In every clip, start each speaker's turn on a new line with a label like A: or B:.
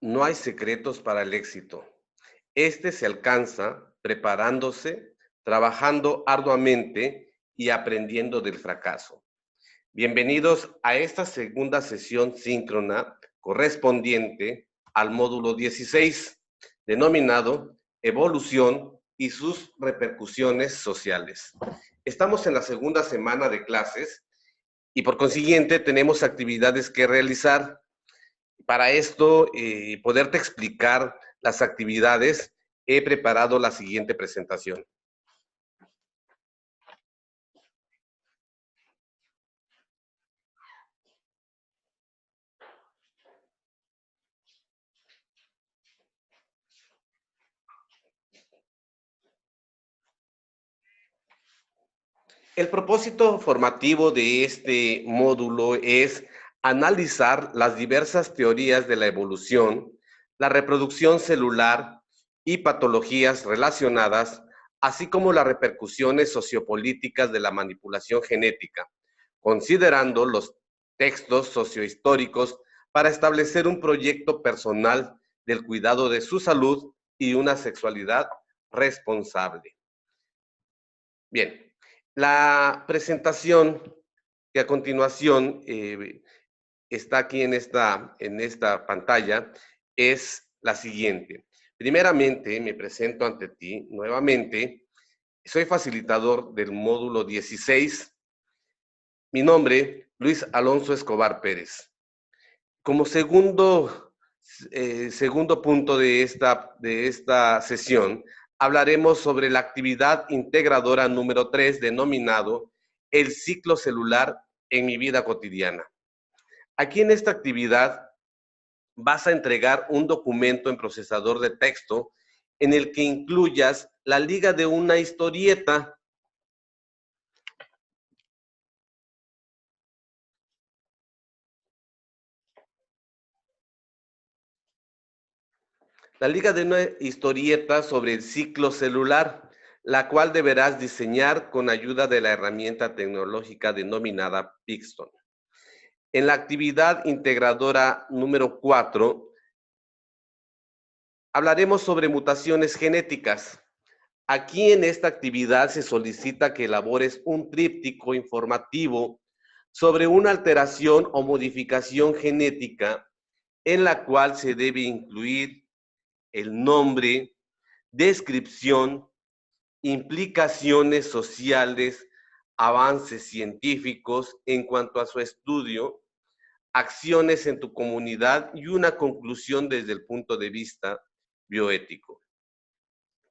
A: No hay secretos para el éxito. Este se alcanza preparándose, trabajando arduamente y aprendiendo del fracaso. Bienvenidos a esta segunda sesión síncrona correspondiente al módulo 16, denominado Evolución y sus repercusiones sociales. Estamos en la segunda semana de clases y por consiguiente tenemos actividades que realizar. Para esto, poderte explicar las actividades, he preparado la siguiente presentación. El propósito formativo de este módulo es analizar las diversas teorías de la evolución, la reproducción celular y patologías relacionadas, así como las repercusiones sociopolíticas de la manipulación genética, considerando los textos sociohistóricos para establecer un proyecto personal del cuidado de su salud y una sexualidad responsable. Bien, la presentación que a continuación está aquí en esta pantalla es la siguiente. Primeramente, me presento ante ti nuevamente. Soy facilitador del módulo 16. Mi nombre, Luis Alonso Escobar Pérez. Como segundo punto de esta sesión, hablaremos sobre la actividad integradora número 3, denominado el ciclo celular en mi vida cotidiana. Aquí en esta actividad vas a entregar un documento en procesador de texto en el que incluyas la liga de una historieta. La liga de una historieta sobre el ciclo celular, la cual deberás diseñar con ayuda de la herramienta tecnológica denominada Pixton. En la actividad integradora número 4, hablaremos sobre mutaciones genéticas. Aquí en esta actividad se solicita que elabores un tríptico informativo sobre una alteración o modificación genética en la cual se debe incluir el nombre, descripción, implicaciones sociales, avances científicos en cuanto a su estudio, acciones en tu comunidad y una conclusión desde el punto de vista bioético.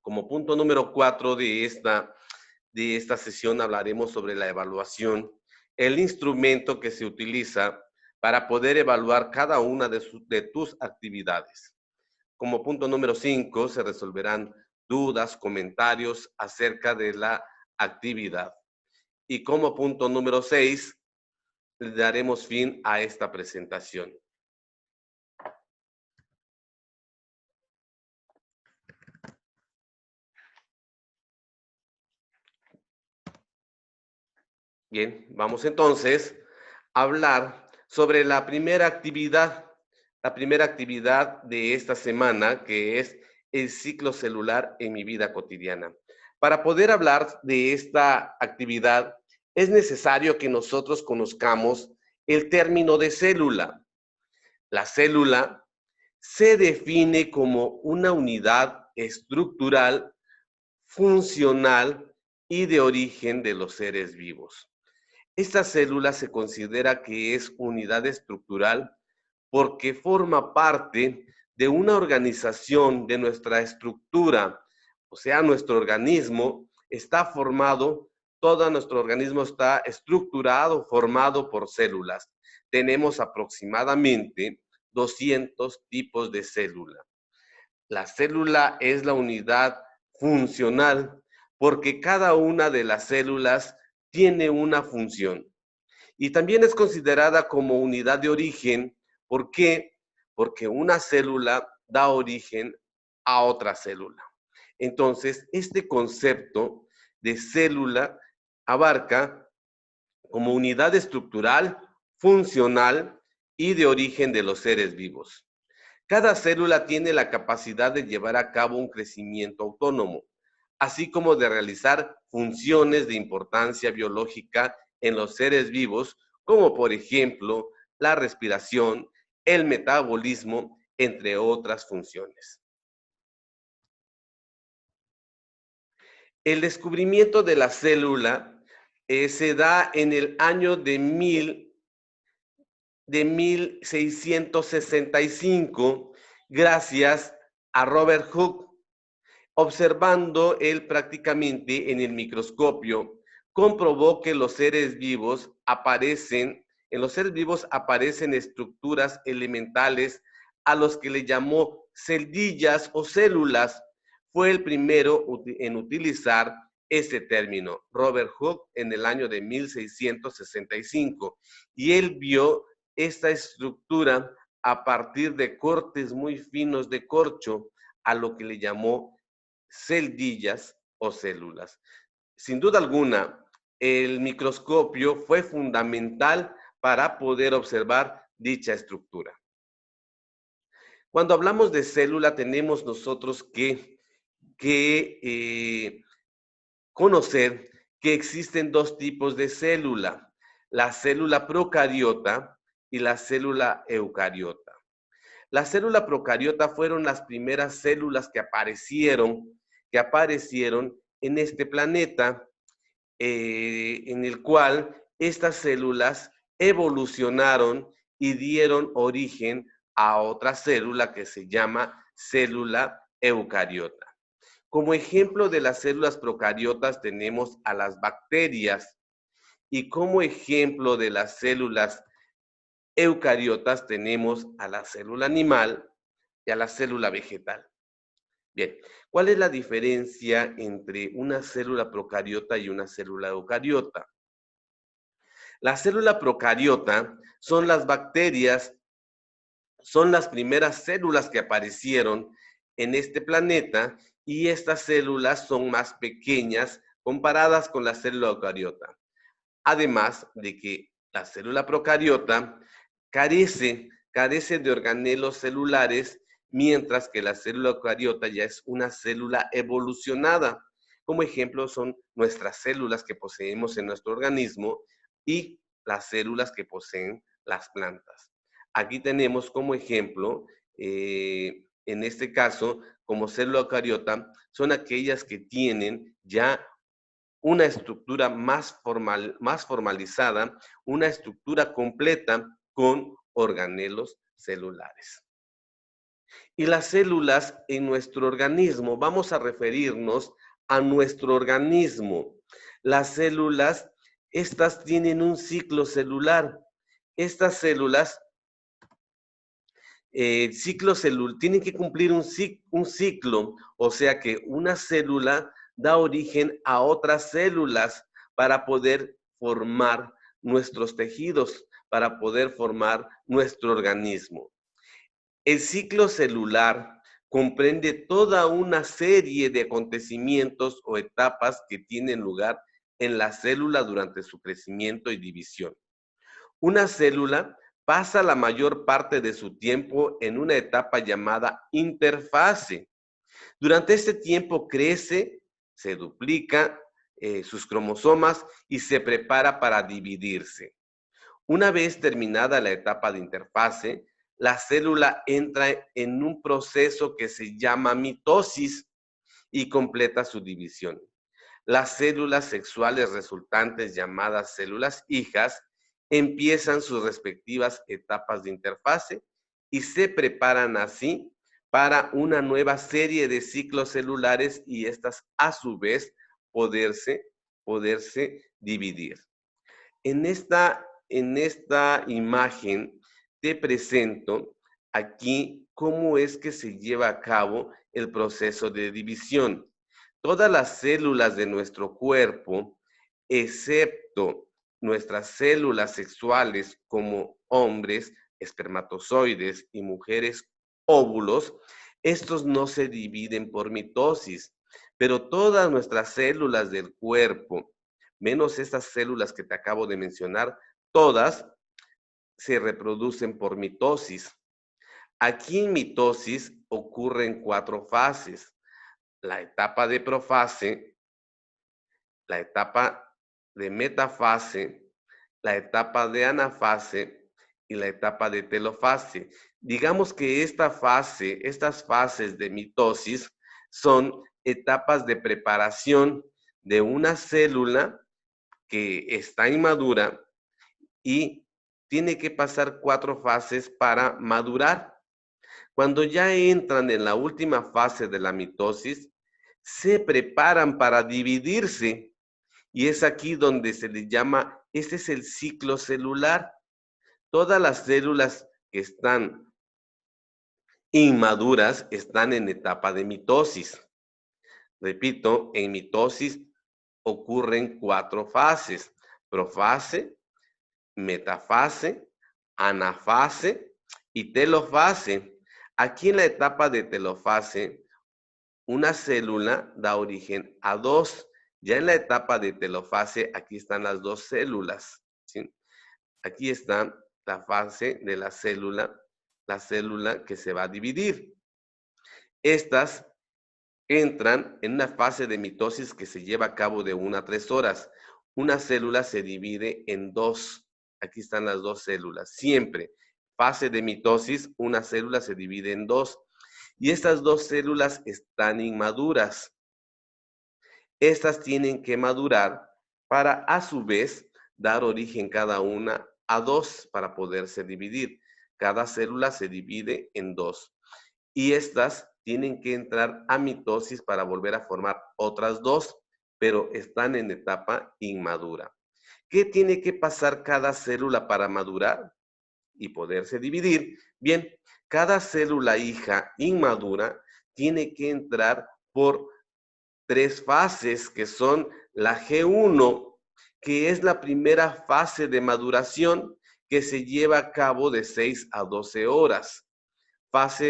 A: Como punto número 4 de esta sesión hablaremos sobre la evaluación, el instrumento que se utiliza para poder evaluar cada una de tus actividades. Como punto número 5 se resolverán dudas, comentarios acerca de la actividad. Y como punto número 6, le daremos fin a esta presentación. Bien, vamos entonces a hablar sobre la primera actividad de esta semana, que es el ciclo celular en mi vida cotidiana. Para poder hablar de esta actividad, es necesario que nosotros conozcamos el término de célula. La célula se define como una unidad estructural, funcional y de origen de los seres vivos. Esta célula se considera que es unidad estructural porque forma parte de una organización de nuestra estructura, o sea, nuestro organismo está formado, todo nuestro organismo está estructurado, formado por células. Tenemos aproximadamente 200 tipos de célula. La célula es la unidad funcional porque cada una de las células tiene una función. Y también es considerada como unidad de origen. ¿Por qué? Porque una célula da origen a otra célula. Entonces, este concepto de célula abarca como unidad estructural, funcional y de origen de los seres vivos. Cada célula tiene la capacidad de llevar a cabo un crecimiento autónomo, así como de realizar funciones de importancia biológica en los seres vivos, como por ejemplo la respiración, el metabolismo, entre otras funciones. El descubrimiento de la célula se da en el año de 1665, gracias a Robert Hooke, observando él prácticamente en el microscopio, comprobó que en los seres vivos aparecen estructuras elementales a los que le llamó celdillas o células. Fue el primero en utilizar ese término, Robert Hooke, en el año de 1665, y él vio esta estructura a partir de cortes muy finos de corcho, a lo que le llamó celdillas o células. Sin duda alguna, el microscopio fue fundamental para poder observar dicha estructura. Cuando hablamos de célula, tenemos nosotros que conocer que existen dos tipos de célula, la célula procariota y la célula eucariota. La célula procariota fueron las primeras células que aparecieron en este planeta, en el cual estas células evolucionaron y dieron origen a otra célula que se llama célula eucariota. Como ejemplo de las células procariotas tenemos a las bacterias, y como ejemplo de las células eucariotas tenemos a la célula animal y a la célula vegetal. Bien, ¿cuál es la diferencia entre una célula procariota y una célula eucariota? La célula procariota son las bacterias, son las primeras células que aparecieron en este planeta, y estas células son más pequeñas comparadas con la célula eucariota. Además de que la célula procariota carece de organelos celulares, mientras que la célula eucariota ya es una célula evolucionada. Como ejemplo son nuestras células que poseemos en nuestro organismo y las células que las plantas. Aquí tenemos como ejemplo, en este caso, como célula eucariota, son aquellas que tienen ya una estructura más formalizada, una estructura completa con organelos celulares. Y las células en nuestro organismo, vamos a referirnos a nuestro organismo. Las células, estas tienen un ciclo celular. Estas células, tienen que cumplir un ciclo, o sea que una célula da origen a otras células para poder formar nuestros tejidos, para poder formar nuestro organismo. El ciclo celular comprende toda una serie de acontecimientos o etapas que tienen lugar en la célula durante su crecimiento y división. Una célula pasa la mayor parte de su tiempo en una etapa llamada interfase. Durante este tiempo crece, se duplica sus cromosomas y se prepara para dividirse. Una vez terminada la etapa de interfase, la célula entra en un proceso que se llama mitosis y completa su división. Las células sexuales resultantes, llamadas células hijas, empiezan sus respectivas etapas de interfase y se preparan así para una nueva serie de ciclos celulares, y estas a su vez poderse dividir. En esta imagen te presento aquí cómo es que se lleva a cabo el proceso de división. Todas las células de nuestro cuerpo, excepto nuestras células sexuales como hombres, espermatozoides, y mujeres, óvulos, estos no se dividen por mitosis, pero todas nuestras células del cuerpo, menos estas células que te acabo de mencionar, todas se reproducen por mitosis. Aquí en mitosis ocurren 4 fases: la etapa de profase, la etapa de metafase, la etapa de anafase y la etapa de telofase. Digamos que estas fases de mitosis son etapas de preparación de una célula que está inmadura y tiene que pasar 4 fases para madurar. Cuando ya entran en la última fase de la mitosis, se preparan para dividirse y es aquí donde se les llama, este es el ciclo celular. Todas las células que están inmaduras están en etapa de mitosis. Repito, en mitosis ocurren 4 fases: profase, metafase, anafase y telofase. Aquí en la etapa de telofase, una célula da origen a 2. Ya en la etapa de telofase, aquí están las 2 células, ¿sí? Aquí está la fase de la célula que se va a dividir. Estas entran en una fase de mitosis que se lleva a cabo de 1 a 3 horas. Una célula se divide en 2. Aquí están las 2 células. Siempre, fase de mitosis, una célula se divide en 2. Y estas 2 células están inmaduras. Estas tienen que madurar para, a su vez, dar origen cada una a 2 para poderse dividir. Cada célula se divide en 2. Y estas tienen que entrar a mitosis para volver a formar otras 2, pero están en etapa inmadura. ¿Qué tiene que pasar cada célula para madurar y poderse dividir? Bien, cada célula hija inmadura tiene que entrar por 3 fases, que son la G1, que es la primera fase de maduración que se lleva a cabo de 6 a 12 horas.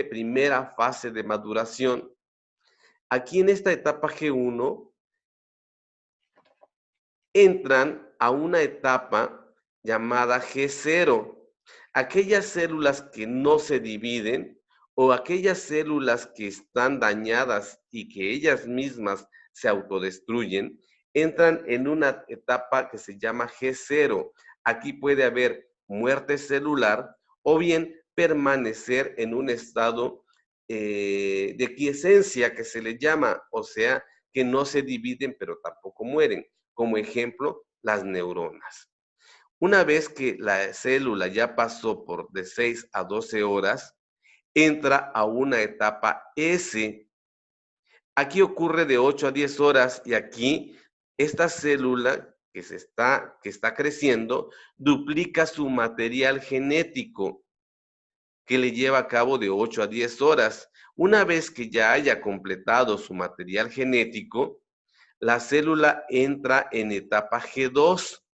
A: Primera fase de maduración. Aquí en esta etapa G1 entran a una etapa llamada G0. Aquellas células que no se dividen o aquellas células que están dañadas y que ellas mismas se autodestruyen, entran en una etapa que se llama G0. Aquí puede haber muerte celular o bien permanecer en un estado de quiescencia, que se le llama, o sea, que no se dividen pero tampoco mueren. Como ejemplo, las neuronas. Una vez que la célula ya pasó por de 6 a 12 horas, entra a una etapa S. Aquí ocurre de 8 a 10 horas y aquí esta célula que está creciendo duplica su material genético, que le lleva a cabo de 8 a 10 horas. Una vez que ya haya completado su material genético, la célula entra en etapa G2,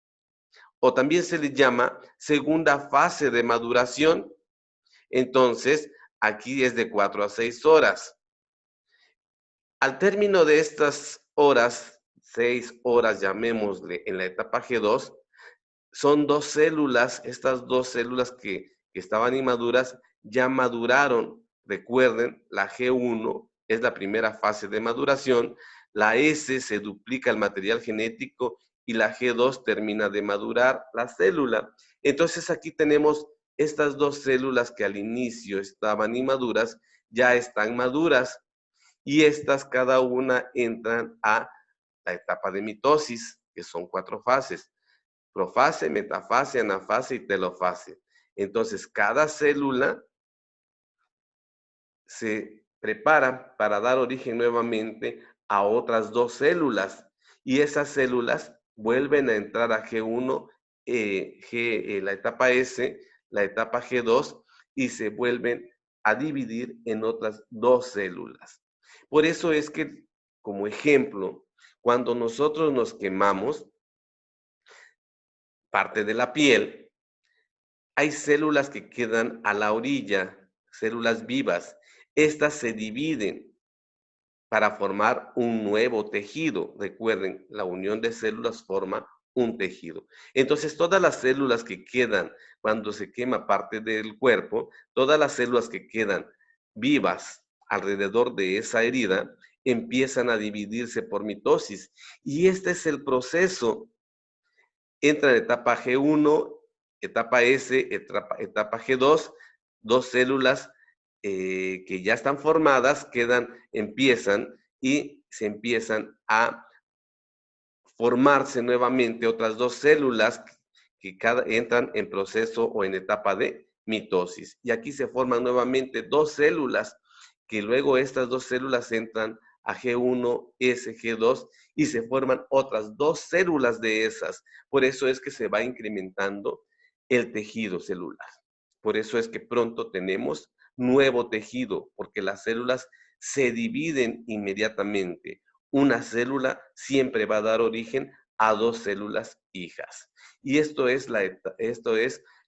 A: o también se le llama segunda fase de maduración. Entonces, aquí es de 4 a 6 horas. Al término de estas horas, 6 horas llamémosle, en la etapa G2, son 2 células, estas 2 células que estaban inmaduras ya maduraron. Recuerden, la G1 es la primera fase de maduración, la S se duplica el material genético y la G2 termina de madurar la célula. Entonces aquí tenemos estas 2 células que al inicio estaban inmaduras, ya están maduras y estas cada una entran a la etapa de mitosis, que son 4 fases: profase, metafase, anafase y telofase. Entonces, cada célula se prepara para dar origen nuevamente a otras 2 células y esas células vuelven a entrar a G1, la etapa S, la etapa G2 y se vuelven a dividir en otras 2 células. Por eso es que, como ejemplo, cuando nosotros nos quemamos parte de la piel, hay células que quedan a la orilla, células vivas. Estas se dividen para formar un nuevo tejido. Recuerden, la unión de células forma un tejido. Entonces, todas las células que quedan cuando se quema parte del cuerpo, todas las células que quedan vivas alrededor de esa herida, empiezan a dividirse por mitosis. Y este es el proceso. Entra en etapa G1, etapa S, etapa G2, dos células que ya están formadas, empiezan y se empiezan a formarse nuevamente otras dos células que entran en proceso o en etapa de mitosis. Y aquí se forman nuevamente dos células que luego estas dos células entran a G1, S, G2 y se forman otras dos células de esas. Por eso es que se va incrementando el tejido celular. Por eso es que pronto tenemos nuevo tejido, porque las células se dividen inmediatamente. Una célula siempre va a dar origen a dos células hijas. Y esto es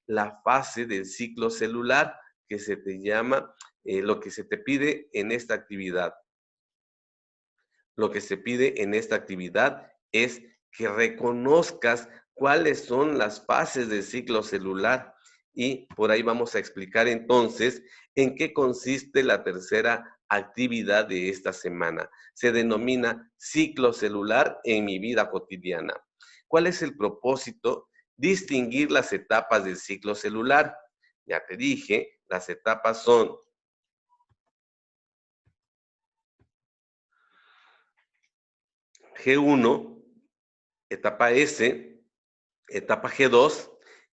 A: la fase del ciclo celular que se te llama, lo que se te pide en esta actividad. Lo que se pide en esta actividad es que reconozcas cuáles son las fases del ciclo celular y por ahí vamos a explicar entonces en qué consiste la tercera actividad de esta semana. Se denomina ciclo celular en mi vida cotidiana. ¿Cuál es el propósito? Distinguir las etapas del ciclo celular. Ya te dije, las etapas son G1, etapa S, etapa G2,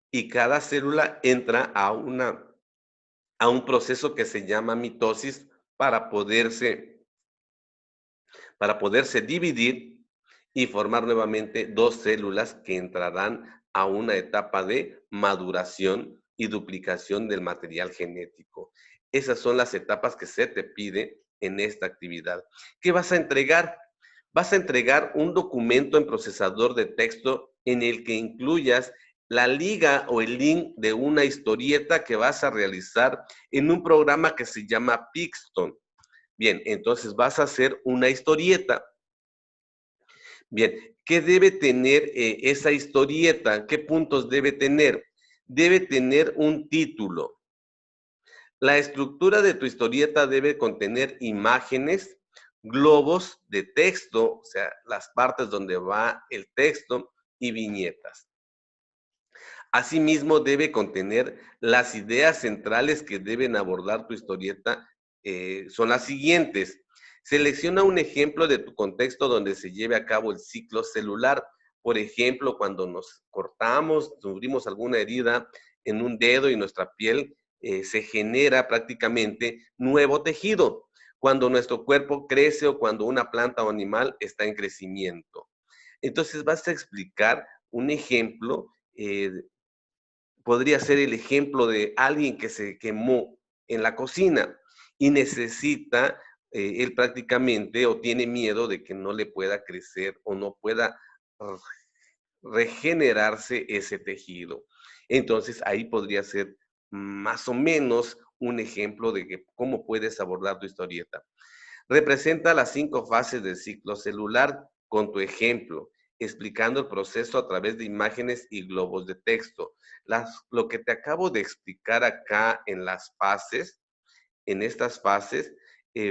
A: y cada célula entra a un proceso que se llama mitosis para poderse dividir y formar nuevamente dos células que entrarán a una etapa de maduración y duplicación del material genético. Esas son las etapas que se te pide en esta actividad. ¿Qué vas a entregar? Vas a entregar un documento en procesador de texto en el que incluyas la liga o el link de una historieta que vas a realizar en un programa que se llama Pixton. Bien, entonces vas a hacer una historieta. Bien, ¿qué debe tener esa historieta? ¿Qué puntos debe tener? Debe tener un título. La estructura de tu historieta debe contener imágenes, globos de texto, o sea, las partes donde va el texto y viñetas. Asimismo, debe contener las ideas centrales que deben abordar tu historieta. Son las siguientes. Selecciona un ejemplo de tu contexto donde se lleve a cabo el ciclo celular. Por ejemplo, cuando nos cortamos, sufrimos alguna herida en un dedo y nuestra piel se genera prácticamente nuevo tejido. Cuando nuestro cuerpo crece o cuando una planta o animal está en crecimiento. Entonces vas a explicar un ejemplo. Podría ser el ejemplo de alguien que se quemó en la cocina y necesita, él prácticamente o tiene miedo de que no le pueda crecer o no pueda regenerarse ese tejido. Entonces ahí podría ser más o menos un ejemplo de cómo puedes abordar tu historieta. Representa las 5 fases del ciclo celular con tu ejemplo, explicando el proceso a través de imágenes y globos de texto. Lo que te acabo de explicar acá en las fases, en estas fases,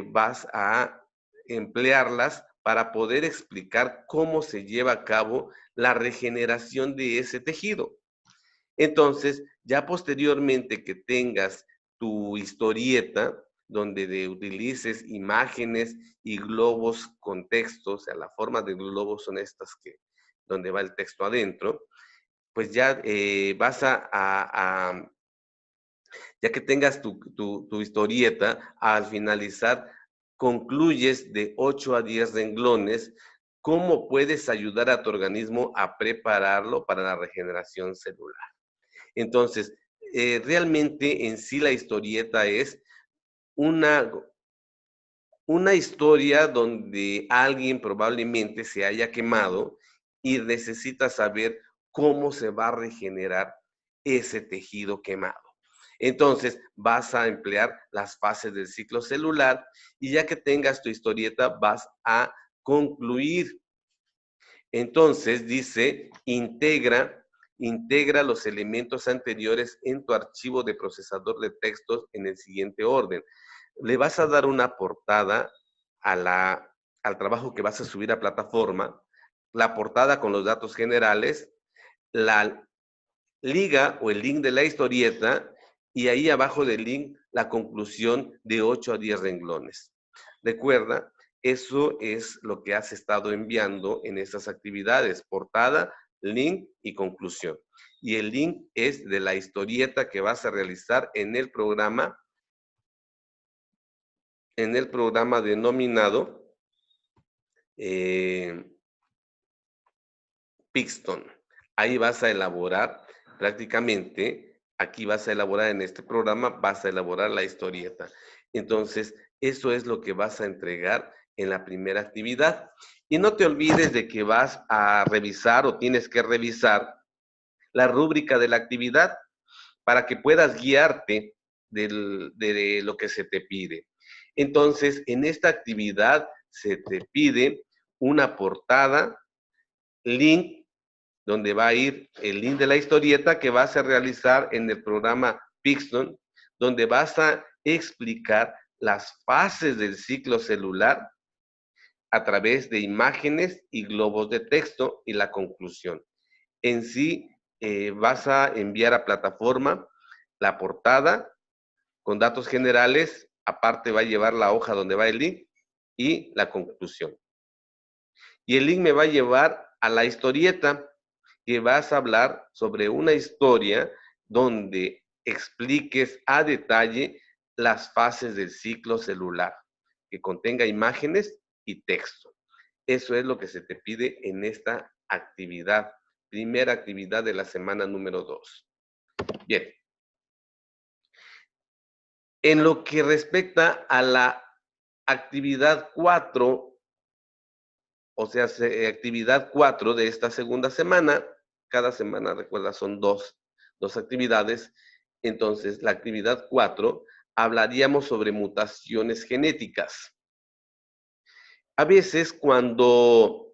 A: vas a emplearlas para poder explicar cómo se lleva a cabo la regeneración de ese tejido. Entonces, ya posteriormente que tengas tu historieta, donde utilices imágenes y globos con texto, o sea, la forma de globos son estas donde va el texto adentro, pues ya ya que tengas tu historieta, al finalizar, concluyes de 8 a 10 renglones, cómo puedes ayudar a tu organismo a prepararlo para la regeneración celular. Entonces, realmente en sí la historieta es una, una historia donde alguien probablemente se haya quemado y necesita saber cómo se va a regenerar ese tejido quemado. Entonces, vas a emplear las fases del ciclo celular y ya que tengas tu historieta, vas a concluir Entonces dice, integra los elementos anteriores en tu archivo de procesador de textos en el siguiente orden. Le vas a dar una portada al trabajo que vas a subir a plataforma, la portada con los datos generales, la liga o el link de la historieta y ahí abajo del link la conclusión de 8 a 10 renglones. Recuerda, eso es lo que has estado enviando en estas actividades, portada, link y conclusión. Y el link es de la historieta que vas a realizar en el programa denominado Pixton. Ahí vas a elaborar prácticamente, aquí vas a elaborar en este programa, vas a elaborar la historieta. Entonces, eso es lo que vas a entregar en la primera actividad. Y no te olvides de que vas a revisar o tienes que revisar la rúbrica de la actividad para que puedas guiarte de lo que se te pide. Entonces, en esta actividad se te pide una portada, link, donde va a ir el link de la historieta que vas a realizar en el programa Pixton, donde vas a explicar las fases del ciclo celular a través de imágenes y globos de texto y la conclusión. En sí, vas a enviar a plataforma la portada con datos generales, aparte va a llevar la hoja donde va el link y la conclusión. Y el link me va a llevar a la historieta, que vas a hablar sobre una historia donde expliques a detalle las fases del ciclo celular, que contenga imágenes y texto. Eso es lo que se te pide en esta actividad, primera actividad de la semana número 2. Bien. En lo que respecta a la actividad 4, o sea, actividad 4 de esta segunda semana, cada semana, recuerda, son dos actividades. Entonces, la actividad 4, hablaríamos sobre mutaciones genéticas. A veces cuando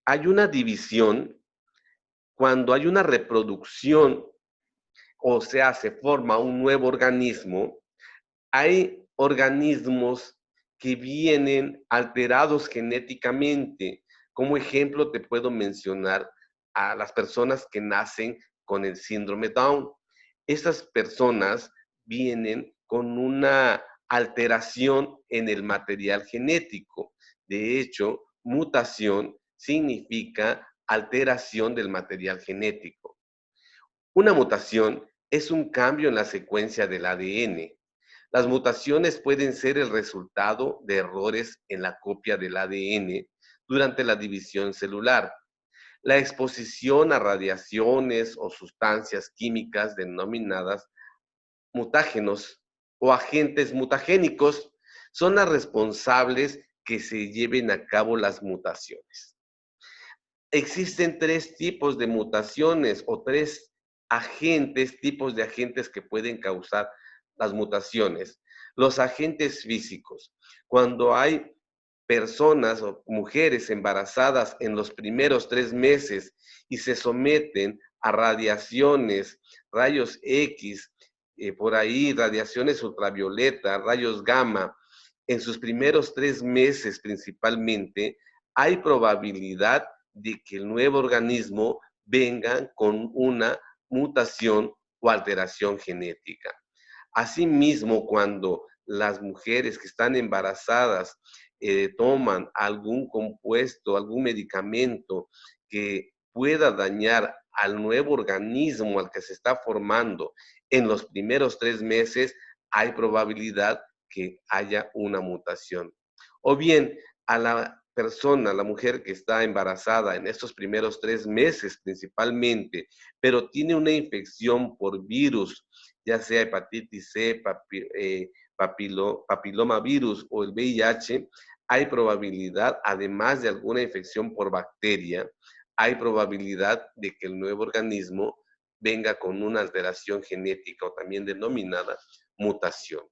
A: hay una división, cuando hay una reproducción, o sea, se forma un nuevo organismo, hay organismos que vienen alterados genéticamente. Como ejemplo, te puedo mencionar a las personas que nacen con el síndrome Down. Estas personas vienen con una alteración en el material genético. De hecho, mutación significa alteración del material genético. Una mutación es un cambio en la secuencia del ADN. Las mutaciones pueden ser el resultado de errores en la copia del ADN durante la división celular. La exposición a radiaciones o sustancias químicas denominadas mutágenos o agentes mutagénicos son las responsables que se lleven a cabo las mutaciones. Existen 3 tipos de mutaciones o 3 tipos de agentes que pueden causar las mutaciones. Los agentes físicos, cuando hay personas o mujeres embarazadas en los primeros 3 meses y se someten a radiaciones, rayos X, por ahí radiaciones ultravioleta, rayos gamma, en sus primeros 3 meses principalmente, hay probabilidad de que el nuevo organismo venga con una mutación o alteración genética. Asimismo, cuando las mujeres que están embarazadas toman algún compuesto, algún medicamento que pueda dañar al nuevo organismo al que se está formando en los primeros 3 meses, hay probabilidad que haya una mutación. O bien, a la persona, la mujer que está embarazada en estos primeros 3 meses principalmente, pero tiene una infección por virus, ya sea hepatitis C, papilomavirus o el VIH, hay probabilidad, además de alguna infección por bacteria, hay probabilidad de que el nuevo organismo venga con una alteración genética o también denominada mutación.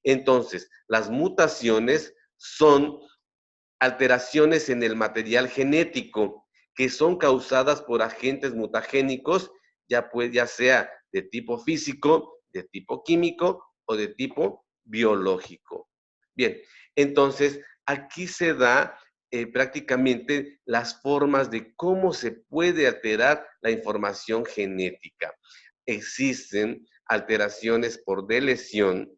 A: Entonces, las mutaciones son alteraciones en el material genético que son causadas por agentes mutagénicos, ya sea de tipo físico, de tipo químico o de tipo biológico. Bien, entonces aquí se da prácticamente las formas de cómo se puede alterar la información genética. Existen alteraciones por delesión,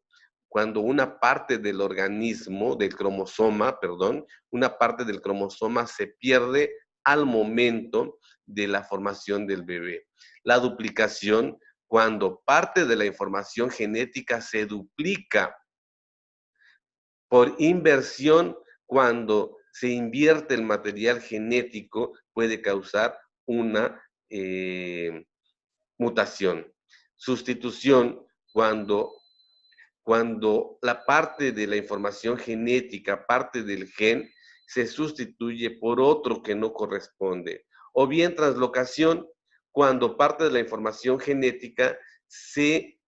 A: cuando una parte del organismo, del cromosoma, perdón, una parte del cromosoma se pierde al momento de la formación del bebé. La duplicación, cuando parte de la información genética se duplica. Por inversión, cuando se invierte el material genético, puede causar una mutación. Sustitución, cuando la parte de la información genética, parte del gen, se sustituye por otro que no corresponde. O bien translocación, cuando parte de la información genética se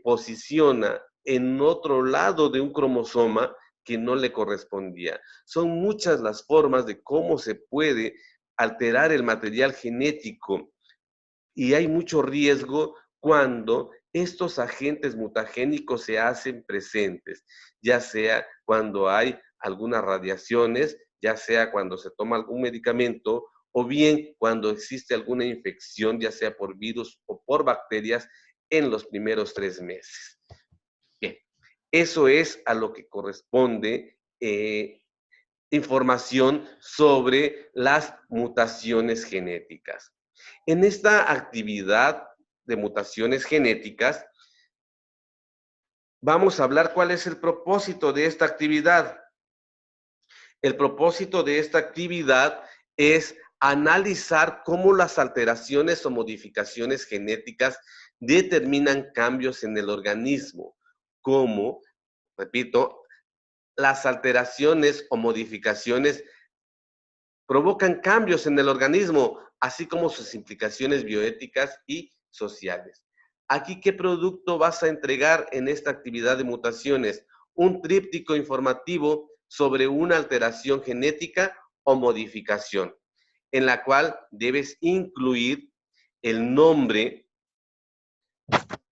A: posiciona en otro lado de un cromosoma que no le correspondía. Son muchas las formas de cómo se puede alterar el material genético y hay mucho riesgo cuando estos agentes mutagénicos se hacen presentes, ya sea cuando hay algunas radiaciones, ya sea cuando se toma algún medicamento o bien cuando existe alguna infección, ya sea por virus o por bacterias en los primeros 3 meses. Bien, eso es a lo que corresponde información sobre las mutaciones genéticas. En esta actividad de mutaciones genéticas, vamos a hablar cuál es el propósito de esta actividad. El propósito de esta actividad es analizar cómo las alteraciones o modificaciones genéticas determinan cambios en el organismo, como, repito, las alteraciones o modificaciones provocan cambios en el organismo, así como sus implicaciones bioéticas y sociales. Aquí, ¿qué producto vas a entregar en esta actividad de mutaciones? Un tríptico informativo sobre una alteración genética o modificación, en la cual debes incluir el nombre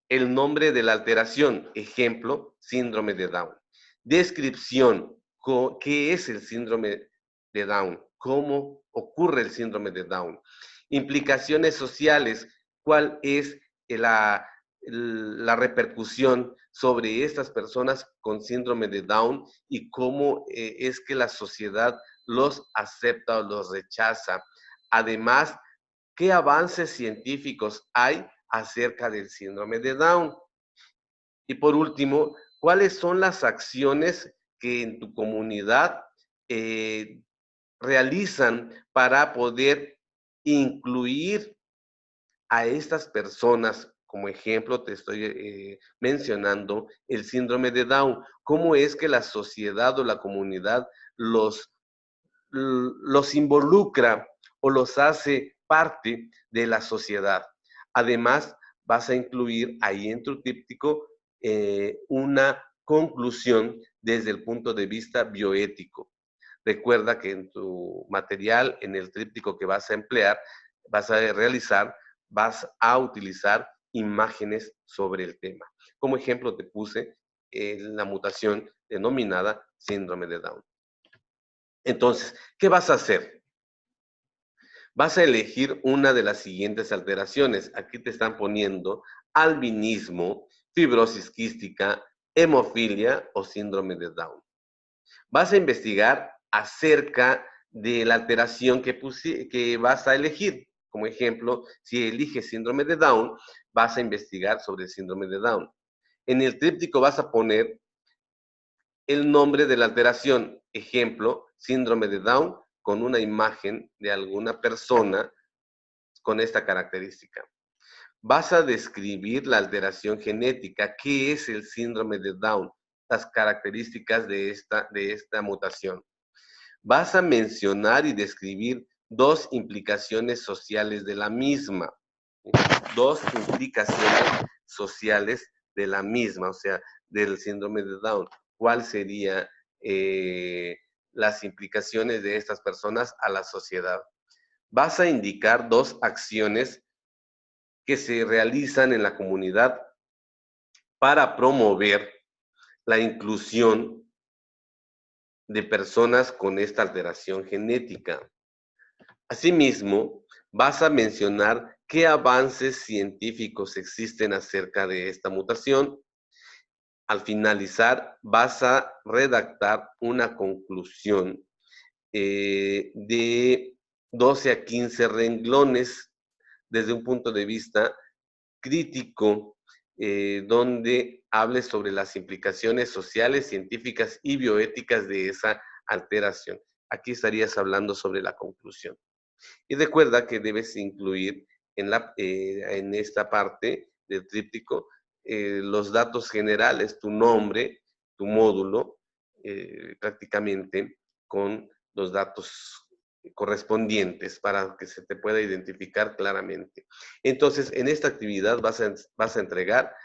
A: de la alteración, ejemplo, síndrome de Down. Descripción, ¿qué es el síndrome de Down? ¿Cómo ocurre el síndrome de Down? Implicaciones sociales, ¿cuál es la repercusión sobre estas personas con síndrome de Down y cómo es que la sociedad los acepta o los rechaza? Además, ¿qué avances científicos hay acerca del síndrome de Down? Y por último, ¿cuáles son las acciones que en tu comunidad realizan para poder incluir a estas personas? Como ejemplo, te estoy mencionando el síndrome de Down. ¿Cómo es que la sociedad o la comunidad los involucra o los hace parte de la sociedad? Además, vas a incluir ahí en tu tríptico una conclusión desde el punto de vista bioético. Recuerda que en tu material, en el tríptico que vas a emplear, vas a realizar, vas a utilizar imágenes sobre el tema. Como ejemplo te puse la mutación denominada síndrome de Down. Entonces, ¿qué vas a hacer? Vas a elegir una de las siguientes alteraciones. Aquí te están poniendo albinismo, fibrosis quística, hemofilia o síndrome de Down. Vas a investigar acerca de la alteración que vas a elegir. Como ejemplo, si eliges síndrome de Down, vas a investigar sobre el síndrome de Down. En el tríptico vas a poner el nombre de la alteración. Ejemplo, síndrome de Down con una imagen de alguna persona con esta característica. Vas a describir la alteración genética. ¿Qué es el síndrome de Down? Las características de esta mutación. Vas a mencionar y describir dos implicaciones sociales de la misma. Dos implicaciones sociales de la misma, o sea, del síndrome de Down. ¿Cuál sería las implicaciones de estas personas a la sociedad? vas a indicar 2 acciones que se realizan en la comunidad para promover la inclusión de personas con esta alteración genética. Asimismo, vas a mencionar qué avances científicos existen acerca de esta mutación. Al finalizar, vas a redactar una conclusión de 12 a 15 renglones desde un punto de vista crítico, donde hables sobre las implicaciones sociales, científicas y bioéticas de esa alteración. Aquí estarías hablando sobre la conclusión. Y recuerda que debes incluir en esta parte del tríptico los datos generales, tu nombre, tu módulo, prácticamente con los datos correspondientes para que se te pueda identificar claramente. Entonces, en esta actividad vas a entregar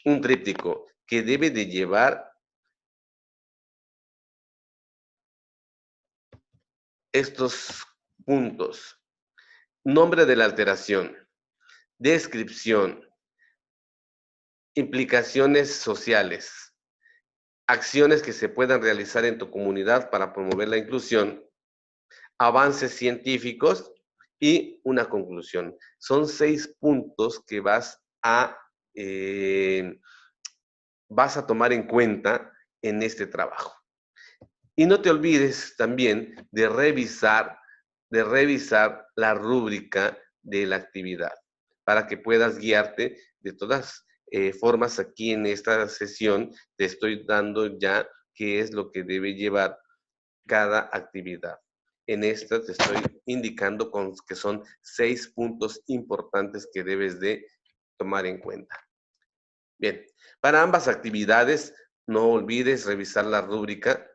A: un tríptico que debe de llevar estos puntos. Nombre de la alteración, descripción, implicaciones sociales, acciones que se puedan realizar en tu comunidad para promover la inclusión, avances científicos y una conclusión. Son 6 puntos que vas a tomar en cuenta en este trabajo. Y no te olvides también de revisar la rúbrica de la actividad para que puedas guiarte. De todas formas, aquí en esta sesión te estoy dando ya qué es lo que debe llevar cada actividad. En esta te estoy indicando que son 6 puntos importantes que debes de tomar en cuenta. Bien, para ambas actividades, no olvides revisar la rúbrica,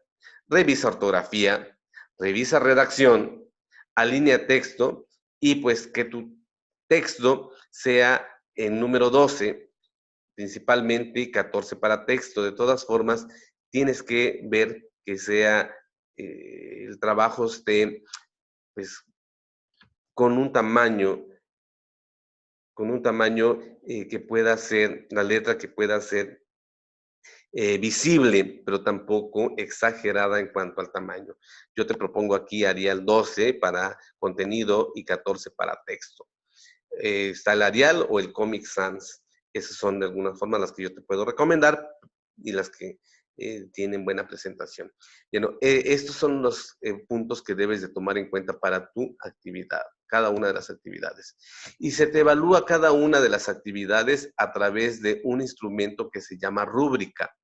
A: revisa ortografía, revisa redacción, alinea texto y pues que tu texto sea en número 12, principalmente 14 para texto. De todas formas, tienes que ver que sea el trabajo esté pues con un tamaño que pueda ser, la letra que pueda ser visible, pero tampoco exagerada en cuanto al tamaño. Yo te propongo aquí Arial 12 para contenido y 14 para texto. Está el Arial o el Comic Sans. Esas son de alguna forma las que yo te puedo recomendar y las que tienen buena presentación. Bueno, estos son los puntos que debes de tomar en cuenta para tu actividad, cada una de las actividades. Y se te evalúa cada una de las actividades a través de un instrumento que se llama rúbrica.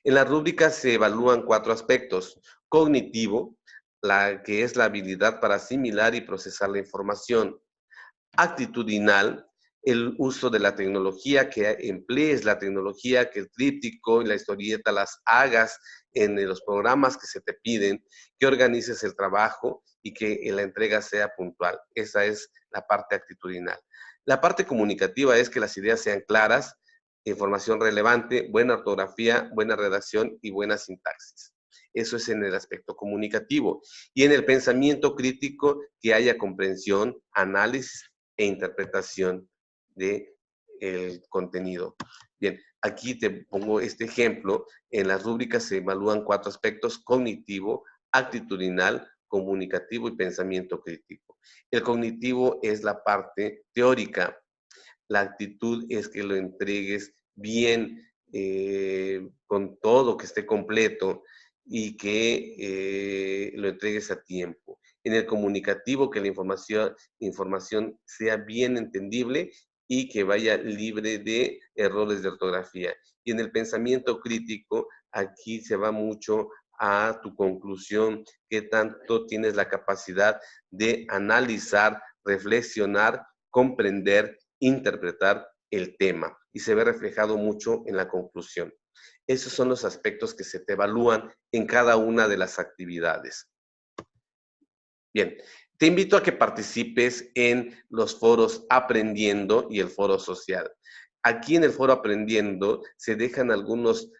A: En la rúbrica se evalúan 4 aspectos: cognitivo, que es la habilidad para asimilar y procesar la información; actitudinal, el uso de la tecnología, que emplees la tecnología, que el tríptico y la historieta las hagas en los programas que se te piden, que organices el trabajo y que la entrega sea puntual. Esa es la parte actitudinal. La parte comunicativa es que las ideas sean claras, información relevante, buena ortografía, buena redacción y buena sintaxis. Eso es en el aspecto comunicativo. Y en el pensamiento crítico, que haya comprensión, análisis e interpretación de el contenido. Bien, aquí te pongo este ejemplo. En las rúbricas se evalúan 4 aspectos: cognitivo, actitudinal, comunicativo y pensamiento crítico. El cognitivo es la parte teórica. La actitud es que lo entregues bien, con todo, que esté completo y que lo entregues a tiempo. En el comunicativo, que la información sea bien entendible y que vaya libre de errores de ortografía. Y en el pensamiento crítico, aquí se va mucho a tu conclusión, qué tanto tienes la capacidad de analizar, reflexionar, comprender, interpretar el tema, y se ve reflejado mucho en la conclusión. Esos son los aspectos que se te evalúan en cada una de las actividades. Bien, te invito a que participes en los foros Aprendiendo y el foro social. Aquí en el foro Aprendiendo se dejan algunos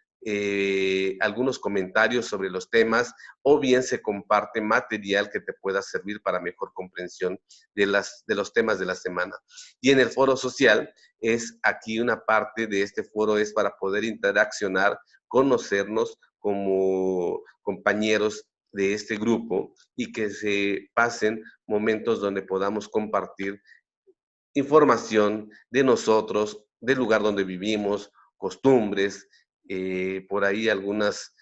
A: algunos comentarios sobre los temas, o bien se comparte material que te pueda servir para mejor comprensión de los temas de la semana. Y en el foro social, es aquí una parte de este foro es para poder interaccionar, conocernos como compañeros de este grupo y que se pasen momentos donde podamos compartir información de nosotros, del lugar donde vivimos, costumbres, por ahí algunas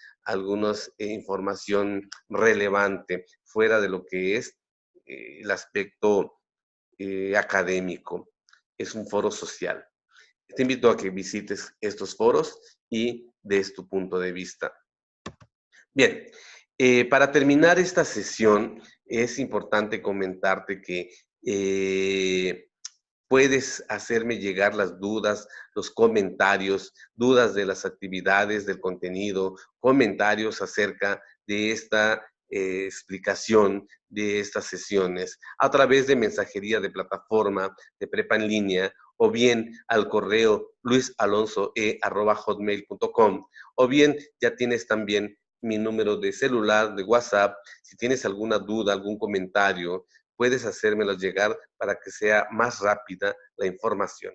A: información relevante fuera de lo que es el aspecto académico. Es un foro social. Te invito a que visites estos foros y des tu punto de vista. Bien, para terminar esta sesión, es importante comentarte que puedes hacerme llegar las dudas, los comentarios, dudas de las actividades, del contenido, comentarios acerca de esta explicación de estas sesiones a través de mensajería de plataforma, de prepa en línea, o bien al correo luisalonsoe@hotmail.com, o bien ya tienes también mi número de celular, de WhatsApp. Si tienes alguna duda, algún comentario, puedes hacérmelo llegar para que sea más rápida la información.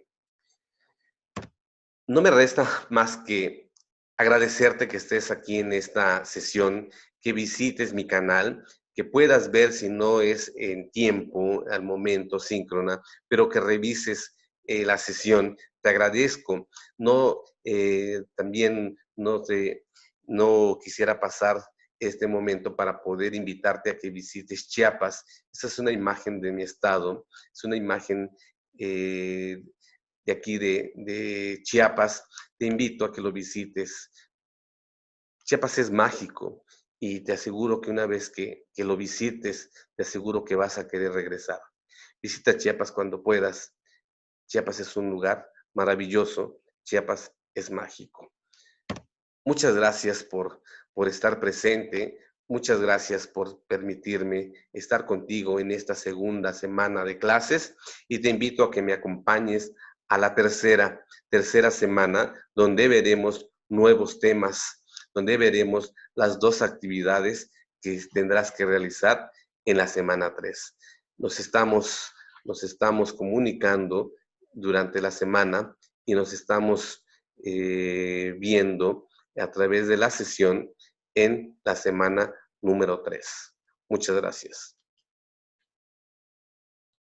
A: No me resta más que agradecerte que estés aquí en esta sesión, que visites mi canal, que puedas ver si no es en tiempo, al momento, síncrona, pero que revises la sesión. Te agradezco. No, también no quisiera pasar este momento para poder invitarte a que visites Chiapas. Esta es una imagen de mi estado, es una imagen de aquí de Chiapas. Te invito a que lo visites. Chiapas es mágico y te aseguro que una vez que lo visites, te aseguro que vas a querer regresar. Visita Chiapas cuando puedas. Chiapas es un lugar maravilloso. Chiapas es mágico. Muchas gracias por estar presente. Muchas gracias por permitirme estar contigo en esta segunda semana de clases y te invito a que me acompañes a la tercera semana, donde veremos nuevos temas, donde veremos las 2 actividades que tendrás que realizar en la semana 3. Nos estamos comunicando durante la semana y nos estamos viendo a través de la sesión en la semana número 3. Muchas gracias.